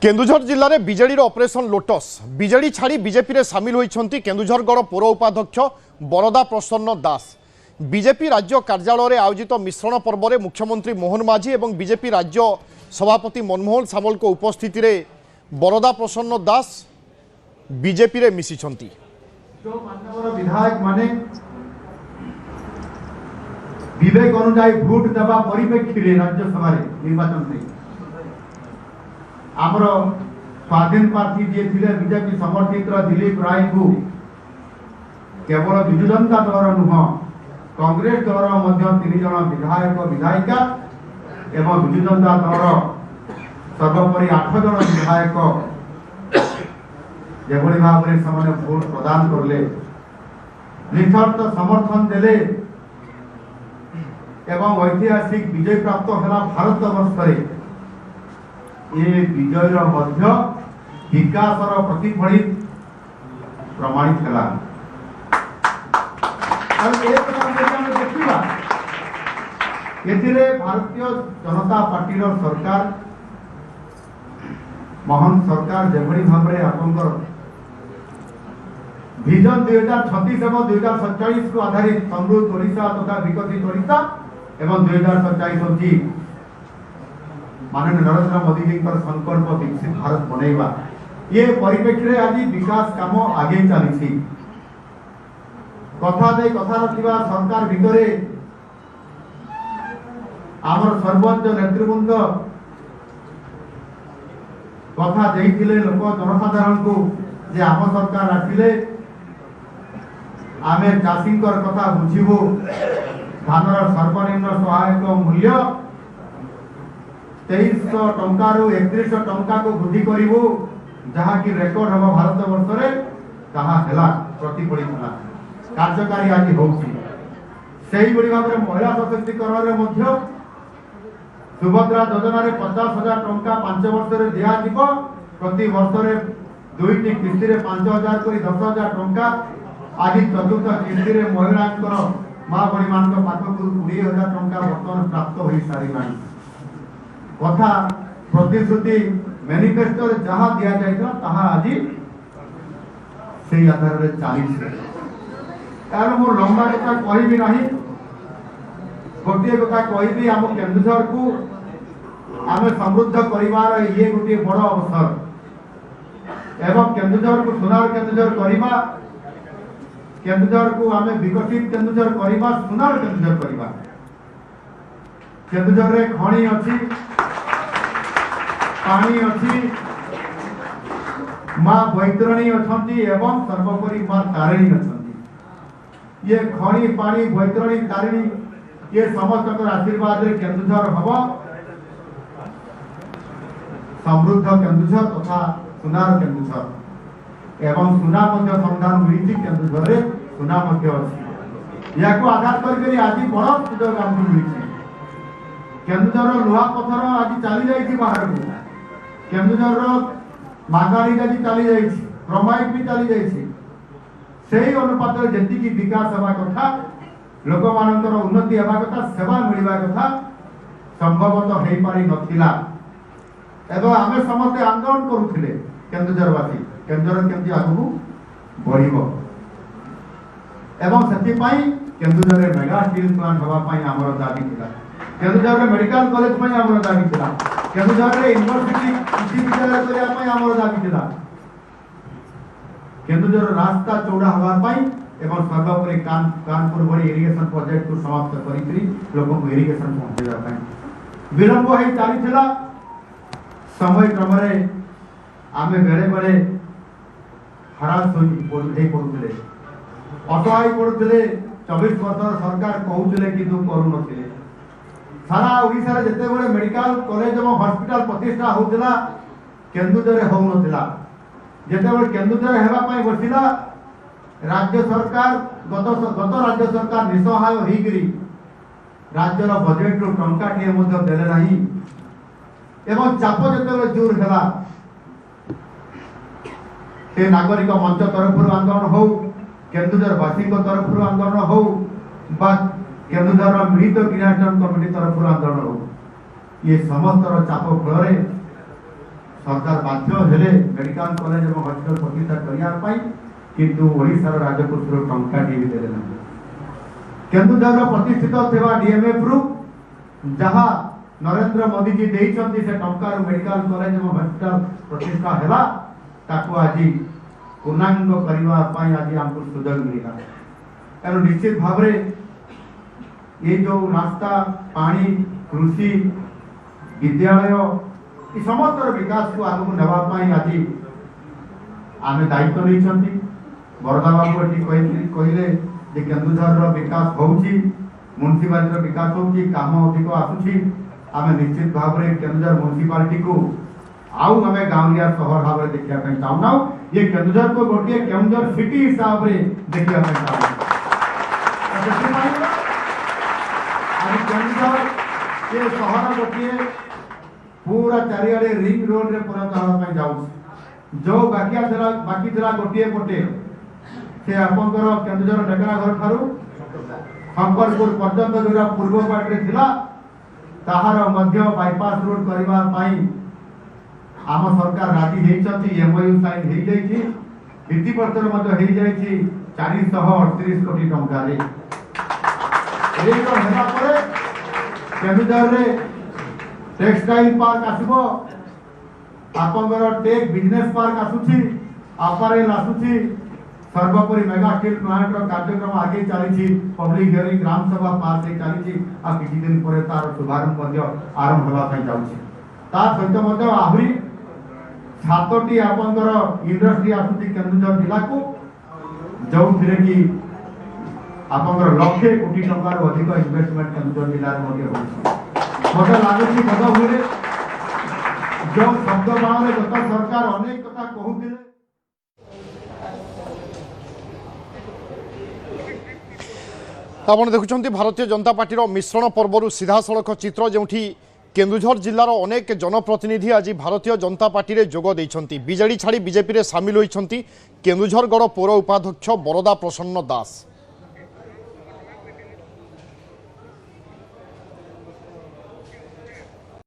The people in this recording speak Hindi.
केन्दुझर जिले में बीजेडी ऑपरेशन लोटस बीजेडी छाड़ी बीजेपी रे सामिल होती केन्दुझरगढ़ पौर उपाध्यक्ष बरदा प्रसन्न दास। बीजेपी राज्य कार्यालय आयोजित मिश्रण पर्व में मुख्यमंत्री मोहन माझी और बीजेपी राज्य सभापति मनमोहन सामल को उपस्थिति रे बरदा प्रसन्न दास बीजेपी रे मिशिछंती। विधायक माने विवेक अनुजाई भोट देवा परिप्रेक्षी राज्यसभा निर्वाचन आमर स्वाधीन प्रार्थी जी थे बीजेपी समर्थित दिलीप राय को केवल विजु जनता दल नुह कांग्रेस दल 3 जन विधायक विधायिका एवं विजु जनता दल सर्वोपरि 8 जन विधायक जेभली भाव में से भोट प्रदान करले निशर्त समर्थन देले एवं ऐतिहासिक विजय प्राप्त है भारत वर्ष ये विजयर मध्य विकासर प्रतिफलित प्रमाणित है। देखा भारतीय जनता पार्टी सरकार महान सरकार जेभली भाव में आपंकर विजन 2036 एवं 2047 को आधारित समृद्ध ओडिशा तथा विकसित ओडिशा एवं 2047 होची माननीय नरेंद्र मोदी जी संकल्प विकसित भारत बनैबा ये परिप्रेक्षी आज विकास काम आगे चली कथा दे कथा रखा सरकार भितर आमर सर्वोच्च नेतृवृंद कथा देइथिले लोक जनसाधारण को जे आम सरकार आसिले आमे चाषी कथा बुझिबो धानर सर्वनिम्न सहायक मूल्य 2300 टंका रु 3100 टंका को वृद्धि करिवो जहा की रेकर्ड हम भारत वर्ष रे कहा हला प्रतिफलित ना कार्यकारी आज होउची सेही बड़ी भाव में महिला सशक्तिकरण रे मध्य सुभद्रा योजना रे 50,000 टंका 5 वर्ष रे दिया दिबो प्रति वर्ष रे दुईटी किस्ती रे 5,000 करी 10,000 टंका आज चतुर्थ किस्ती रे महिला मां बड़ी मान पाखक 20,000 टंका वर्तमान प्राप्त होई सारी कथा प्रतिश्रुति मैनिफेस्टो जहाँ दिया जाइए ताहा आज से आधार रे चली यार मोर लंबा कथा कहबी नहीं गोटे कथा कहबी आम केन्दुझर को आम समृद्ध करिवार ये गोटे बड़ अवसर एवं केन्दुझर को सुनार केन्दुझर करिबा केन्दुझर को आम विकसित केन्दुझर करिबा सुनार केन्दुझर करिबा केन्दुझर रे खणी अछि पानी अच्छी माँ बैतरणी अच्छी एवं सर्वोपरि माँ तारिणी अच्छी ये खणी पानी बैतरणी तारिणी ये समस्त आशीर्वाद रे केन्दुझर हम समृद्ध केन्दुझर तथा सुनार केन्दुझर एवं सुना संधान मिली केन्दुझर रे सुना अच्छी या आधार कर आज बड़ सुजोग आमको मिली केन्दुझर लुहा पथर आज चली जाइए बाहर को केन्दुझर मागाणी आज चली जाइए क्रोमाइट भी चली जाइए से अनुपात जी विकास हवा कथा लोक मानकर उन्नति हवा कथा सेवा मिलवा कथा संभवतः हो पारि नथिला एवं आमे समस्त आंदोलन करुथिले केन्दुझरवासी केन्दुझर केमती आगु बढ़िबो एवं सेति पई केन्दुझर रे मेगा स्टील प्लांट हवा पई हमर दाबी थिला केन्दुझर रे मेडिकल कॉलेज पई हमर दाबी थिला केन्दुझर रे यूनिवर्सिटी विश्वविद्यालय करिया पई हमर दाबी थिला केन्दुझर रास्ता चौड़ा हवा पई एवं सर्वोपरि कानपुर बड़ी इरिगेशन प्रोजेक्ट को समाप्त करी लोगों को इरिगेशन पहुंचेगा पई विलंब होई चाली थिला समय क्रम रे आमे बेले बेले हरास होई पड़ुले असहाय पड़ुले 24 वर्ष सरकार कहूले कि करू नथिले सारा ओडिशा रे जते बड़े मेडिकल कॉलेज और हॉस्पिटल प्रतिष्ठा होतिला केन्दुझर हो नथिला जते बड़े केन्दुझर हेबा पई बसिला राज्य सरकार गत राज्य सरकार निसहाय होइगिरी राज्यर बजेट रो टंका टिए मध्ये देले नाही एवं चाप जते जोर हेला से नागरिक मंच तरफ आंदोलन हो केन्दुझर वासी तरफ आंदोलन हो बा केन्दुझर मिलित क्रियाटन कमिटी तरफ आंदोलन हो ये समस्त चाप फल सरकार बाध्य हेले मेडिकल कॉलेज और हॉस्पिटल प्रतिष्ठा करने किंतु ओडिशार राजकोषर टंका भी देले ना केन्दुझर प्रतिष्ठित थिबा डीएमएफ रु जहाँ नरेंद्र मोदी जी देइछंती से टंकार मेडिकल कॉलेज और हॉस्पिटल प्रतिष्ठा हेला ताको आज पूर्णांग करने आज आमको सुजोग मिला तेणु निश्चित भाव ये जो रास्ता पानी कृषि विद्यालय ये समस्त विकास को आगू नापी आज आम दायित्व नहीं बरदा बाबू ये कहले केन्दुझर विकास होउची म्युनिसिपालिटी विकास होउची काम अधिक आसुची आम निश्चित भाव में केन्दुझर म्युनिसिपालिटी को आउ आम गाँवलिया सहर भाव में देखा चाहूना ये केन्दुझर को गोटे केन्दुझर सिटी हिसाब से देखा चाहूना केन्दुझर ये सहर गोटे पूरा चारिआडे रिंग रोड रे परिणत होगा जाऊँ जो बाकी थिला गोटे पटे से आपंकर केन्दुझर ढेकनाघर ठारू शंकरपुर पर्यंत जो पूर्व पाटे थिला ताहार मध्य बाईपास रोड करने आम सरकार राजी होती एमओयू साइन हो जाइए भित्तिपत्र 438 कोटी टंका केन्दुझर टेक्सटाइल पार्क आसब आपंकर टेक बिजनेस पार्क आसुची अपारेल आसुची सर्वोपरि मेगा स्टील प्लांट कार्यक्रम आगे चली पब्लिक हियरिंग ग्राम सभा पास चली किसी दिन पर तार शुभारंभ आरंभ होगा जाऊँगी सहित आहरी 7टी आपंकर इंडस्ट्री आसुची केन्दुझर जिला को जो थे कि आपंकर लक्षे कोटी टंकार अधिक इन्वेस्टमेंट केन्दुझर जिले में मत लगुच बोध हुए जो शब्द बाण गत सरकार अनेक कथा कहते आपण देखुं भारतीय जनता पार्टी मिश्रण पर्वर सीधा सड़क चित्र जो केन्दुझर जिलार अनेक जनप्रतिनिधि आज भारतीय जनता पार्टी में जोग देइछंती बीजेडी छाड़ी बीजेपी रे सामिल होइछंती केन्दुझरगढ़ पौर उपाध्यक्ष बरदा प्रसन्न दास।